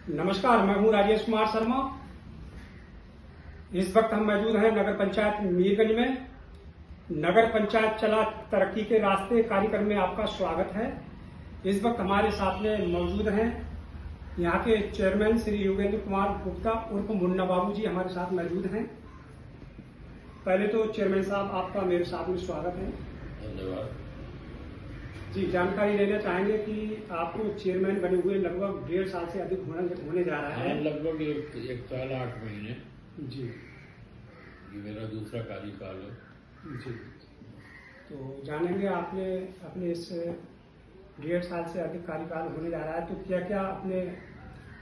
नमस्कार, मैं हूं राजेश कुमार शर्मा। इस वक्त हम मौजूद हैं नगर पंचायत मीरगंज में। नगर पंचायत चला तरक्की के रास्ते कार्यक्रम में आपका स्वागत है। इस वक्त हमारे साथ में मौजूद हैं यहाँ के चेयरमैन श्री योगेंद्र कुमार गुप्ता उर्फ मुन्ना बाबू जी हमारे साथ मौजूद हैं। पहले तो चेयरमैन साहब आपका मेरे साथ में स्वागत है। धन्यवाद जी, जानकारी लेना चाहेंगे कि आपको चेयरमैन बने हुए लगभग 1.5 साल से अधिक होने जा रहा है। लगभग एक साल 8 महीने जी, ये मेरा दूसरा कार्यकाल है। जी, तो जानेंगे आपने अपने इस 1.5 साल से अधिक कार्यकाल होने जा रहा है, तो क्या क्या अपने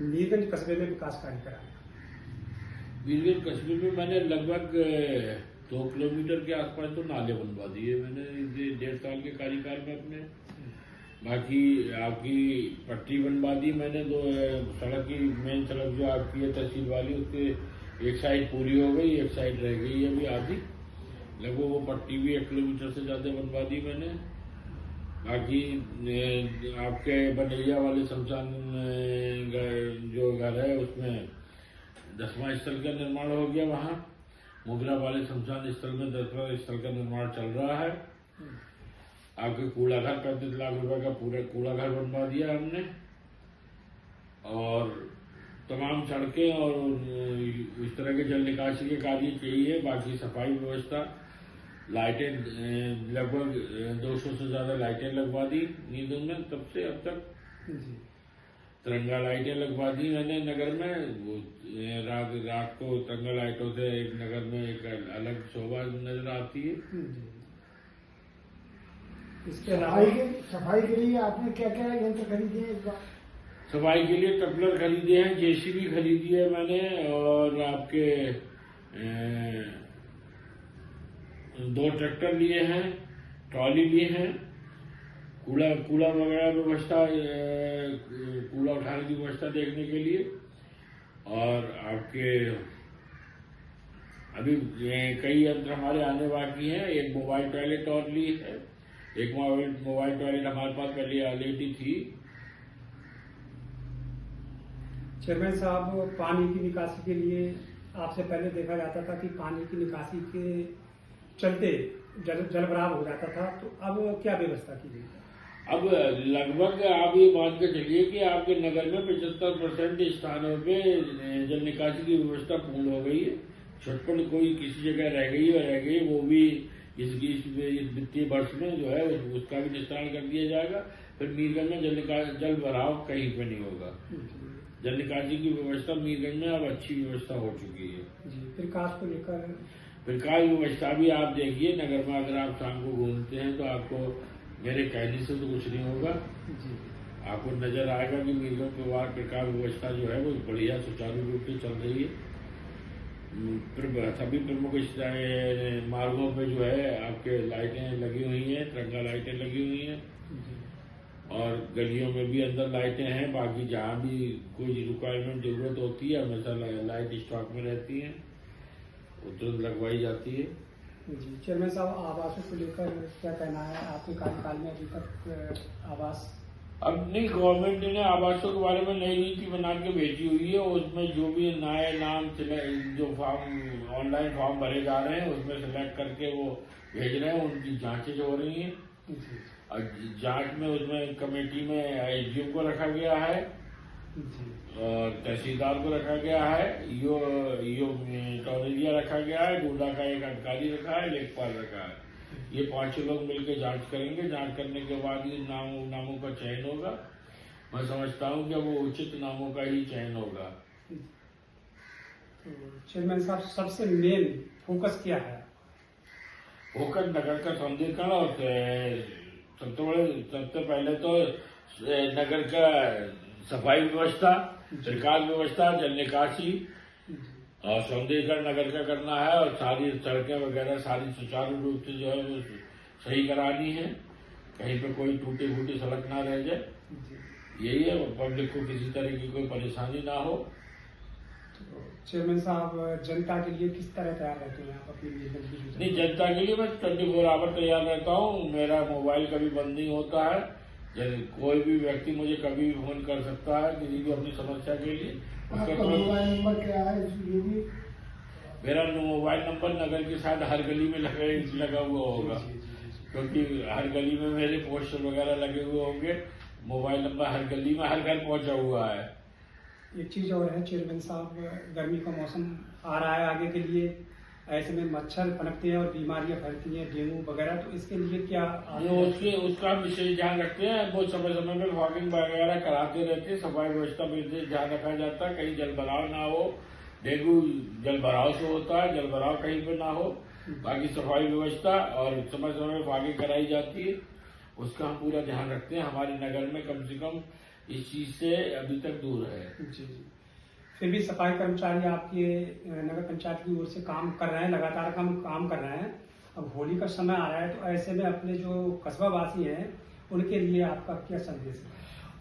मीरगंज कस्बे में विकास कार्य करा है? मीरगंज कस्बे में मैंने लगभग 2 किलोमीटर के आसपास तो नाले बनवा दिए मैंने 1.5 साल के कार्यकाल में अपने। बाकी आपकी पट्टी बनवा दी मैंने। दो सड़क की मेन सड़क जो आपकी है तहसील वाली, उसके एक साइड पूरी हो गई, एक साइड रह गई है अभी आधी। लगभग वो पट्टी भी 1 किलोमीटर से ज्यादा बनवा दी मैंने। बाकी आपके बनैया वाले शमशान जो घर है उसमें 10वां स्थल का निर्माण हो गया। वहाँ मुगला वाले शमशान स्थल में 10वां स्थल का निर्माण चल रहा है। आपके कूड़ा घर 35 लाख रुपए का पूरा कूड़ा घर बनवा दिया हमने। और तमाम सड़कें और इस तरह के जल निकासी के कार्य चाहिए। बाकी सफाई व्यवस्था, लाइटें लगभग 200 से ज्यादा लाइटें लगवा दी मीरगंज में तब से अब तक। तिरंगा लाइटें लगवा दी मैंने नगर में। वो रात को तिरंगा लाइटों से एक नगर में एक अलग शोभा नजर आती है। इसके अलावा सफाई के लिए आपने क्या क्या यंत्र खरीदे हैं? सफाई के लिए टपलर खरीदे हैं, जेसीबी खरीदी है मैंने, और आपके 2 ट्रैक्टर लिए हैं, ट्रॉली लिए हैं, कूड़ा वगैरह व्यवस्था, कूड़ा उठाने की व्यवस्था देखने के लिए। और आपके अभी कई यंत्र हमारे आने बाकी हैं। एक मोबाइल टॉयलेट और ली है। एक मोबाइल टॉयलेट हमारे पास पहले ऑलरेडी थी। चेयरमैन साहब, पानी की निकासी के लिए आपसे पहले देखा जाता था कि पानी की निकासी के चलते जलभराव हो जाता था, तो अब क्या व्यवस्था की गई? अब लगभग आप ये मान के चलिए कि आपके नगर में 75% स्थानों पे जल निकासी की व्यवस्था पूर्ण हो गई है। छटपट कोई किसी जगह रह गई, वो भी इस वित्तीय वर्ष में जो है उसका भी निस्तारण कर दिया जाएगा। फिर मीरगंज में जल भराव कहीं पे नहीं होगा। जल निकासी की व्यवस्था मीरगंज में अब अच्छी व्यवस्था हो चुकी है। विकास को लेकर विकास व्यवस्था भी आप देखिए नगर में, अगर आप शाम को घूमते हैं तो आपको मेरे कहने से तो कुछ नहीं होगा, आपको नजर आएगा कि मीरगंज विकास व्यवस्था जो है वो बढ़िया सुचारू रूप से चल रही है। सभी प्रमुख मार्गों पे जो है आपके लाइटें लगी हुई हैं, तिरंगा लाइटें लगी हुई हैं, और गलियों में भी अंदर लाइटें हैं। बाकी जहाँ भी कोई रिक्वायरमेंट जरूरत होती है हमेशा लाइट स्टॉक में रहती है, वो तुरंत लगवाई जाती है। जी, चेयरमैन साहब, आवासों को लेकर क्या कहना है? आपके कार्यकाल में अभी तक आवास अब नहीं, गवर्नमेंट ने आवासों के बारे में नई नीति बना के भेजी हुई है। उसमें जो भी नए नाम जो फॉर्म ऑनलाइन फॉर्म भरे जा रहे हैं उसमें सेलेक्ट करके वो भेज रहे हैं, उनकी जांचें हो रही हैं। और जांच में उसमें कमेटी में एसडीएम को रखा गया है और तहसीलदार को रखा गया है, यो टॉरेरिया रखा गया है, डूडा का एक अधिकारी रखा है, लेखपाल रखा है। ये 5 लोग मिलकर जांच करेंगे। जांच करने के बाद ये नामों का चयन होगा। मैं समझता हूँ कि वो उचित नामों का ही चयन होगा। तो चेयरमैन साहब, सबसे मेन फोकस क्या है? फोकस नगर का सौंदर्यीकरण और सबसे पहले तो नगर का सफाई व्यवस्था, विकास व्यवस्था, जल निकासी और सौंदर्यीकरण नगर का करना है। और सारी सड़कें वगैरह सारी सुचारू रूप से जो है वो सही करानी है। कहीं पे कोई टूटी फूटी सड़क ना रह जाए, यही है। पब्लिक को किसी तरह की कोई परेशानी ना हो। तो चेयरमैन साहब, जनता के लिए किस तरह तैयार रहते हैं आप अपनी? नहीं, जनता के लिए मैं 24 आवर तैयार रहता हूँ। मेरा मोबाइल कभी बंद नहीं होता है। कोई भी व्यक्ति मुझे कभी भी फोन कर सकता है किसी भी अपनी समस्या के लिए। उसका आपका कोई मोबाइल नंबर क्या है ये भी? मेरा मोबाइल नंबर नगर के साथ हर गली में लगा हुआ होगा, क्योंकि हर गली में मेरे पोस्टर वगैरह लगे हुए होंगे। मोबाइल नंबर हर गली में हर घर पहुंचा हुआ है। एक चीज और है चेयरमैन साहब, गर्मी का मौसम आ रहा है आगे के लिए, ऐसे में मच्छर पनपते हैं और बीमारियां फैलती हैं, डेंगू वगैरह, तो इसके लिए क्या उसका हम विशेष ध्यान रखते हैं। वो समय समय में फॉगिंग वगैरह कराते रहते हैं, सफाई व्यवस्था में विशेष ध्यान रखा जाता है, कहीं जल भराव ना हो। डेंगू जल भराव से होता है, जल भराव कहीं पे ना हो। बाकी सफाई व्यवस्था और समय समय में फॉगिंग कराई जाती है, उसका हम पूरा ध्यान रखते हैं। हमारे नगर में कम से कम इस चीज से अभी तक दूर है। जी। फिर भी सफाई कर्मचारी आपके नगर पंचायत की ओर से काम कर रहे हैं, लगातार काम कर रहे हैं। अब होली का समय आ रहा है, तो ऐसे में अपने जो कस्बा वासी हैं उनके लिए आपका क्या संदेश है?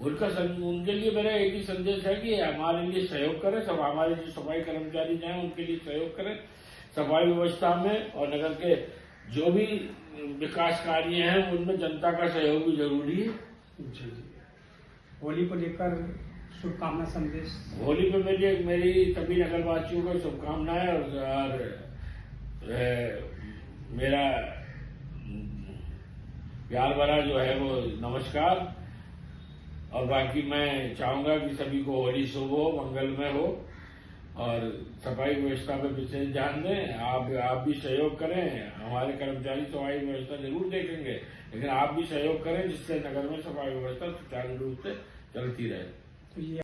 उनके लिए मेरा एक ही संदेश है कि हमारे लिए सहयोग करें, सब हमारे जो सफाई कर्मचारी हैं उनके लिए सहयोग करें सफाई व्यवस्था में, और नगर के जो भी विकास कार्य हैं उनमें जनता का सहयोग भी जरूरी है। जी। होली को लेकर शुभकामना संदेश? होली पे मेरी सभी नगरवासियों को शुभकामनाएं और मेरा प्यार भरा जो है वो नमस्कार। और बाकी मैं चाहूंगा कि सभी को होली शुभ हो, मंगलमय हो, और सफाई व्यवस्था पर विशेष ध्यान दें। आप भी सहयोग करें। हमारे कर्मचारी सफाई व्यवस्था जरूर देखेंगे, लेकिन आप भी सहयोग करें जिससे नगर में सफाई व्यवस्था सुचारू रूप से चलती रहे। तो ये